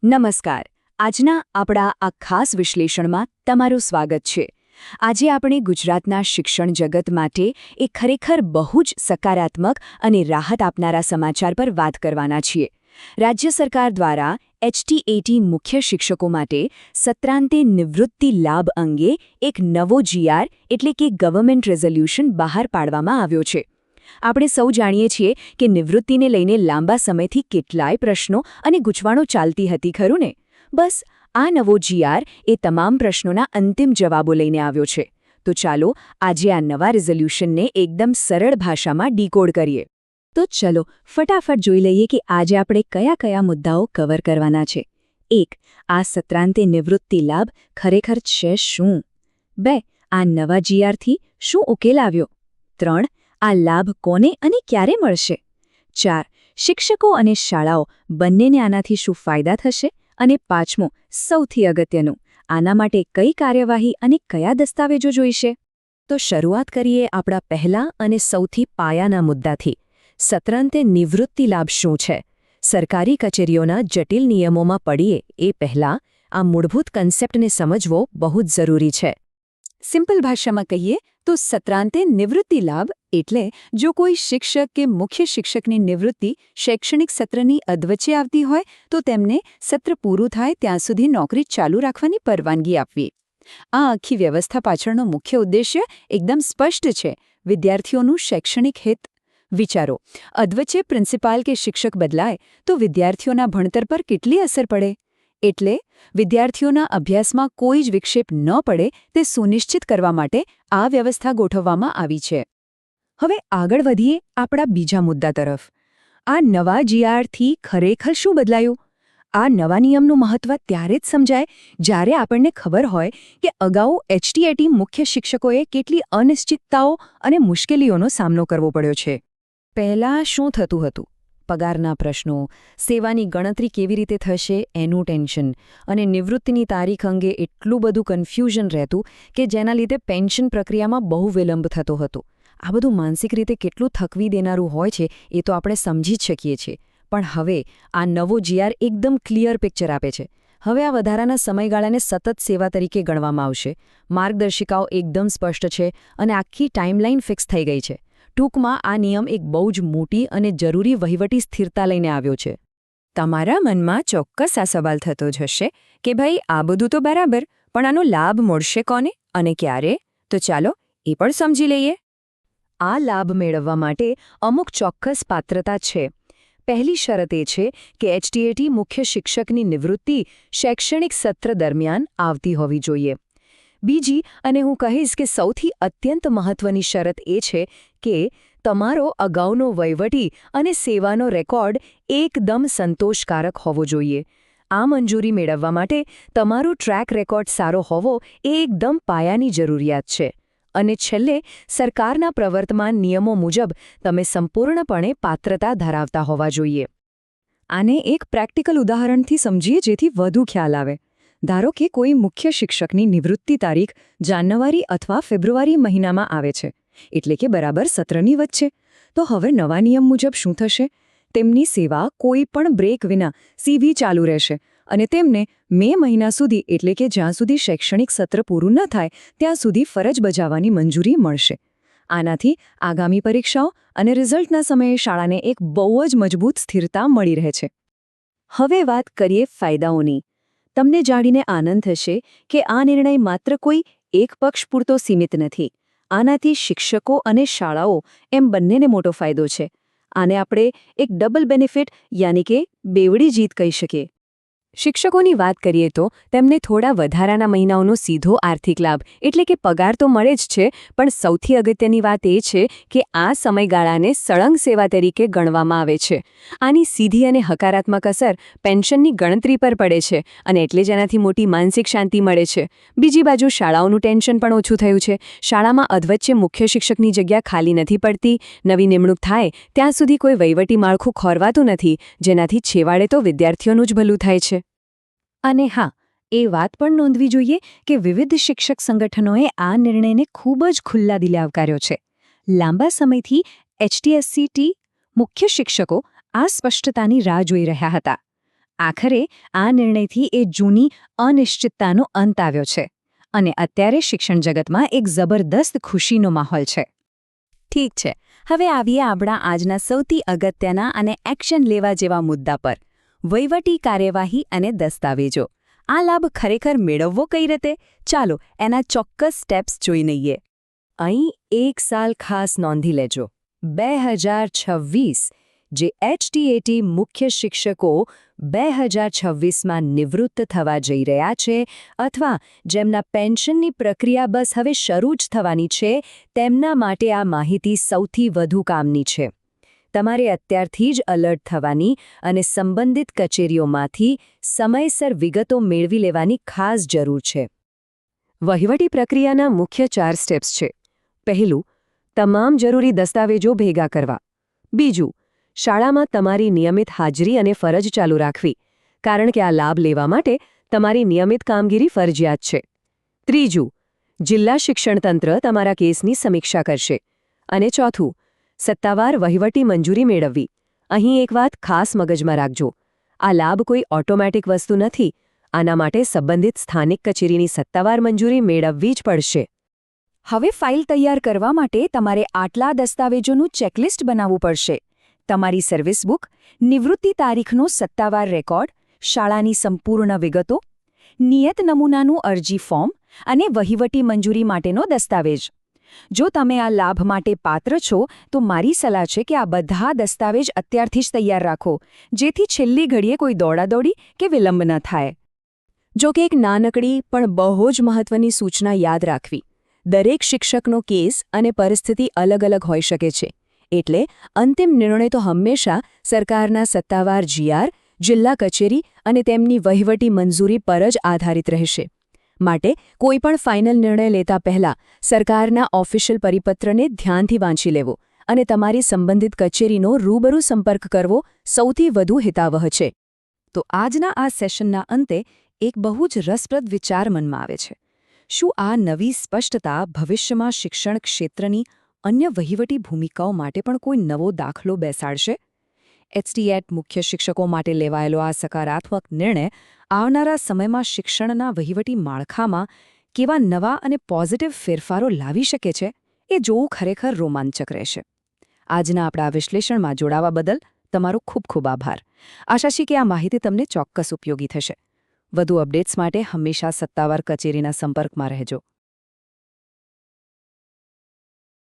નમસ્કાર. આજના આપણા આ ખાસ વિશ્લેષણમાં તમારું સ્વાગત છે. આજે આપણે ગુજરાતના શિક્ષણ જગત માટે એક ખરેખર બહુ જ સકારાત્મક અને રાહત આપનારા સમાચાર પર વાત કરવાના છીએ. રાજ્ય સરકાર દ્વારા એચટીએટી મુખ્ય શિક્ષકો માટે સત્રાંતે નિવૃત્તિ લાભ અંગે એક નવો જીઆર એટલે કે ગવર્મેન્ટ રેઝોલ્યુશન બહાર પાડવામાં આવ્યો છે. આપણે સૌ જાણીએ છીએ કે નિવૃત્તિને લઈને લાંબા સમયથી કેટલાય પ્રશ્નો અને ગૂંચવણો ચાલતી હતી ખરું ને? બસ આ નવો જીઆર એ તમામ પ્રશ્નોના અંતિમ જવાબો લઈને આવ્યો છે. તો ચાલો આજે આ નવા રિઝોલ્યુશનને એકદમ સરળ ભાષામાં ડીકોડ કરીએ. તો ચલો ફટાફટ જોઈ લઈએ કે આજે આપણે કયા કયા મુદ્દાઓ કવર કરવાના છે. 1. આ સત્રાંતે નિવૃત્તિ લાભ ખરેખર છે શું? 2. આ નવા જીઆરથી શું ઉકેલ આવ્યો? 3. આ લાભ કોને અને ક્યારે મળશે? 4. શિક્ષકો અને શાળાઓ બંનેને આનાથી શું ફાયદા થશે? અને 5મું, સૌથી અગત્યનું, આના માટે કઈ કાર્યવાહી અને કયા દસ્તાવેજો જોઈશે? તો શરૂઆત કરીએ આપણા પહેલા અને સૌથી પાયાના મુદ્દાથી. સત્રાંતે નિવૃત્તિ લાભ શું છે? સરકારી કચેરીઓના જટિલ નિયમોમાં પડીએ એ પહેલાં આ મૂળભૂત કન્સેપ્ટને સમજવો બહુ જ જરૂરી છે. સિમ્પલ ભાષામાં કહીએ તો સત્રાંતે નિવૃત્તિ લાભ એટલે જો કોઈ શિક્ષક કે મુખ્ય શિક્ષકની નિવૃત્તિ શૈક્ષણિક સત્રની અધવચ્ચે આવતી હોય તો તેમને સત્ર પૂરું થાય ત્યાં સુધી નોકરી ચાલુ રાખવાની પરવાનગી આપવી. આ આખી વ્યવસ્થા પાછળનો મુખ્ય ઉદ્દેશ્ય એકદમ સ્પષ્ટ છે: વિદ્યાર્થીઓનું શૈક્ષણિક હિત. વિચારો, અધવચ્ચે પ્રિન્સિપાલ કે શિક્ષક બદલાય તો વિદ્યાર્થીઓના ભણતર પર કેટલી અસર પડે? એટલે વિદ્યાર્થીઓના અભ્યાસમાં કોઈ જ વિક્ષેપ ન પડે તે સુનિશ્ચિત કરવા માટે આ વ્યવસ્થા ગોઠવવામાં આવી છે. હવે આગળ વધીએ આપણા બીજા મુદ્દા તરફ. આ નવા જીઆરથી ખરેખર શું બદલાયું? આ નવા નિયમનું મહત્વ ત્યારે જ સમજાય જ્યારે આપણને ખબર હોય કે અગાઉ એચટીએટી મુખ્ય શિક્ષકોએ કેટલી અનિશ્ચિતતાઓ અને મુશ્કેલીઓનો સામનો કરવો પડ્યો છે. પહેલાં શું થતું હતું? પગારના પ્રશ્નો, સેવાની ગણતરી કેવી રીતે થશે એનું ટેન્શન, અને નિવૃત્તિની તારીખ અંગે એટલું બધું કન્ફ્યુઝન રહેતું કે જેના લીધે પેન્શન પ્રક્રિયામાં બહુ વિલંબ થતો હતો. આ બધું માનસિક રીતે કેટલું થકવી દેનારું હોય છે એ તો આપણે સમજી જ શકીએ છીએ. પણ હવે આ નવો જીઆર એકદમ ક્લિયર પિક્ચર આપે છે. હવે આ વધારાના સમયગાળાને સતત સેવા તરીકે ગણવામાં આવશે. માર્ગદર્શિકાઓ એકદમ સ્પષ્ટ છે અને આખી ટાઈમલાઈન ફિક્સ થઈ ગઈ છે. ટૂંકમાં આ નિયમ એક બહુ જ મોટી અને જરૂરી વહીવટી સ્થિરતા લઈને આવ્યો છે. તમારા મનમાં ચોક્કસ આ સવાલ થતો જ હશે કે ભાઈ આ બધું તો બરાબર, પણ આનો લાભ મળશે કોને અને ક્યારે? તો ચાલો એ પણ સમજી લઈએ. આ લાભ મેળવવા માટે અમુક ચોક્કસ પાત્રતા છે. પહેલી શરત એ છે કે એચટીએટી મુખ્ય શિક્ષકની નિવૃત્તિ શૈક્ષણિક સત્ર દરમિયાન આવતી હોવી જોઈએ. બીજી, અને હું કહીશ કે સૌથી અત્યંત મહત્વની શરત એ છે કે તમારો અગાઉનો વહીવટી અને સેવાનો રેકોર્ડ એકદમ સંતોષકારક હોવો જોઈએ. આ મંજૂરી મેળવવા માટે તમારો ટ્રેક રેકોર્ડ સારો હોવો એ એકદમ પાયાની જરૂરિયાત છે. અને છેલ્લે, સરકારના પ્રવર્તમાન નિયમો મુજબ તમે સંપૂર્ણપણે પાત્રતા ધરાવતા હોવા જોઈએ. આને એક પ્રેક્ટિકલ ઉદાહરણથી સમજીએ જેથી વધુ ખ્યાલ આવે. ધારો કે કોઈ મુખ્ય શિક્ષકની નિવૃત્તિ તારીખ જાન્યુઆરી અથવા ફેબ્રુઆરી મહિનામાં આવે છે, એટલે કે બરાબર સત્રની વચ્ચે. તો હવે નવા નિયમ મુજબ શું થશે? તેમની સેવા કોઈ પણ બ્રેક વિના સીધી ચાલુ રહેશે અને તેમને મે મહિના સુધી, એટલે કે જ્યાં સુધી શૈક્ષણિક સત્ર પૂરું ન થાય ત્યાં સુધી ફરજ બજાવવાની મંજૂરી મળશે. આનાથી આગામી પરીક્ષાઓ અને રિઝલ્ટના સમયે શાળાને એક બહુ જ મજબૂત સ્થિરતા મળી રહે છે. હવે વાત કરીએ ફાયદાઓની. તમને જાણીને આનંદ થશે કે આ નિર્ણય માત્ર કોઈ એક પક્ષ પૂરતો સીમિત નથી. આનાથી શિક્ષકો અને શાળાઓ એમ બંનેને મોટો ફાયદો છે. આને આપણે એક ડબલ બેનિફિટ યાની કે બેવડી જીત કહી શકીએ. શિક્ષકોની વાત કરીએ તો તેમને થોડા વધારાના મહિનાઓનો સીધો આર્થિક લાભ એટલે કે પગાર તો મળે જ છે, પણ સૌથી અગત્યની વાત એ છે કે આ સમયગાળાને સળંગ સેવા તરીકે ગણવામાં આવે છે. આની સીધી અને હકારાત્મક અસર પેન્શનની ગણતરી પર પડે છે અને એટલે જ એનાથી મોટી માનસિક શાંતિ મળે છે. બીજી બાજુ શાળાઓનું ટેન્શન પણ ઓછું થયું છે. શાળામાં અધવચ્ચે મુખ્ય શિક્ષકની જગ્યા ખાલી નથી પડતી. નવી નિમણૂક થાય ત્યાં સુધી કોઈ વહીવટી માળખું ખોરવાતું નથી, જેનાથી છેવાડે તો વિદ્યાર્થીઓનું જ ભલું થાય છે. અને હા, એ વાત પણ નોંધવી જોઈએ કે વિવિધ શિક્ષક સંગઠનોએ આ નિર્ણયને ખૂબ જ ખુલ્લા દિલે આવકાર્યો છે. લાંબા સમયથી એચટીએસસીટી મુખ્ય શિક્ષકો આ સ્પષ્ટતાની રાહ જોઈ રહ્યા હતા. આખરે આ નિર્ણયથી એ જૂની અનિશ્ચિતતાનો અંત આવ્યો છે અને અત્યારે શિક્ષણ જગતમાં એક જબરદસ્ત ખુશીનો માહોલ છે. ઠીક છે, હવે આવીએ આપણા આજના સૌથી અગત્યના અને એક્શન લેવા જેવા મુદ્દા પર: વહીવટી કાર્યવાહી અને દસ્તાવેજો. આ લાભ ખરેખર મેળવવો કઈ રીતે? ચાલો એના ચોક્કસ સ્ટેપ્સ જોઈ લઈએ. અહીં એક સાલ ખાસ નોંધી લેજો. 2026 જે એચટીએટી મુખ્ય શિક્ષકો 2026માં નિવૃત્ત થવા જઈ રહ્યા છે અથવા જેમના પેન્શનની પ્રક્રિયા બસ હવે શરૂ જ થવાની છે, તેમના માટે આ માહિતી સૌથી વધુ કામની છે. તમારે અત્યારથી જ એલર્ટ થવાની અને સંબંધિત કચેરીઓમાંથી સમયસર વિગતો મેળવી લેવાની ખાસ જરૂર છે. વહીવટી પ્રક્રિયાના મુખ્ય 4 સ્ટેપ્સ છે. પહેલું, તમામ જરૂરી દસ્તાવેજો ભેગા કરવા. બીજું, શાળામાં તમારી નિયમિત હાજરી અને ફરજ ચાલુ રાખવી, કારણ કે આ લાભ લેવા માટે તમારી નિયમિત કામગીરી ફરજિયાત છે. ત્રીજું, જિલ્લા શિક્ષણતંત્ર તમારા કેસની સમીક્ષા કરશે. અને ચોથું, સત્તાવાર વહીવટી મંજૂરી મેળવવી. અહીં એક વાત ખાસ મગજમાં રાખજો: આ લાભ કોઈ ઓટોમેટિક વસ્તુ નથી. આના માટે સંબંધિત સ્થાનિક કચેરીની સત્તાવાર મંજૂરી મેળવવી જ પડશે. હવે ફાઇલ તૈયાર કરવા માટે તમારે આટલા દસ્તાવેજોનું ચેકલિસ્ટ બનાવવું પડશે: તમારી સર્વિસ બુક, નિવૃત્તિ તારીખનો સત્તાવાર રેકોર્ડ, શાળાની સંપૂર્ણ વિગતો, નિયત નમૂનાનું અરજી ફોર્મ અને વહીવટી મંજૂરી માટેનો દસ્તાવેજ. જો તમે આ લાભ માટે પાત્ર છો તો મારી સલાહ છે કે આ બધા દસ્તાવેજ અત્યારથી જ તૈયાર રાખો, જેથી છેલ્લી ઘડીએ કોઈ દોડાદોડી કે વિલંબ ન થાય. જો કે એક નાનકડી પણ બહુ જ મહત્વની સૂચના યાદ રાખવી: દરેક શિક્ષકનો કેસ અને પરિસ્થિતિ અલગ અલગ હોઈ શકે છે. એટલે અંતિમ નિર્ણય તો હંમેશા સરકારના સત્તાવાર જીઆર, જિલ્લા કચેરી અને તેમની વહીવટી મંજૂરી પર જ આધારિત રહેશે. માટે કોઈપણ ફાઇનલ નિર્ણય લેતા પહેલા સરકારના ઓફિશિયલ પરિપત્રને ધ્યાનથી વાંચી લેવો અને તમારી સંબંધિત કચેરીનો રૂબરૂ સંપર્ક કરવો સૌથી વધુ હિતાવહ છે. તો આજના આ સેશનના અંતે એક બહુ જ રસપ્રદ વિચાર મનમાં આવે છે: શું આ નવી સ્પષ્ટતા ભવિષ્યમાં શિક્ષણ ક્ષેત્રની અન્ય વહીવટી ભૂમિકાઓ માટે પણ કોઈ નવો દાખલો બેસાડશે? એચટીએટી મુખ્ય શિક્ષકો માટે લેવાયેલો આ સકારાત્મક નિર્ણય આવનારા સમયમાં શિક્ષણના વહીવટી માળખામાં કેવા નવા અને પોઝિટિવ ફેરફારો લાવી શકે છે, એ જોવું ખરેખર રોમાંચક રહેશે. આજના આપણા વિશ્લેષણમાં જોડાવા બદલ તમારો ખૂબ ખૂબ આભાર. આશા છે કે આ માહિતી તમને ચોક્કસ ઉપયોગી થશે. વધુ અપડેટ્સ માટે હંમેશા સત્તાવાર કચેરીના સંપર્કમાં રહેજો.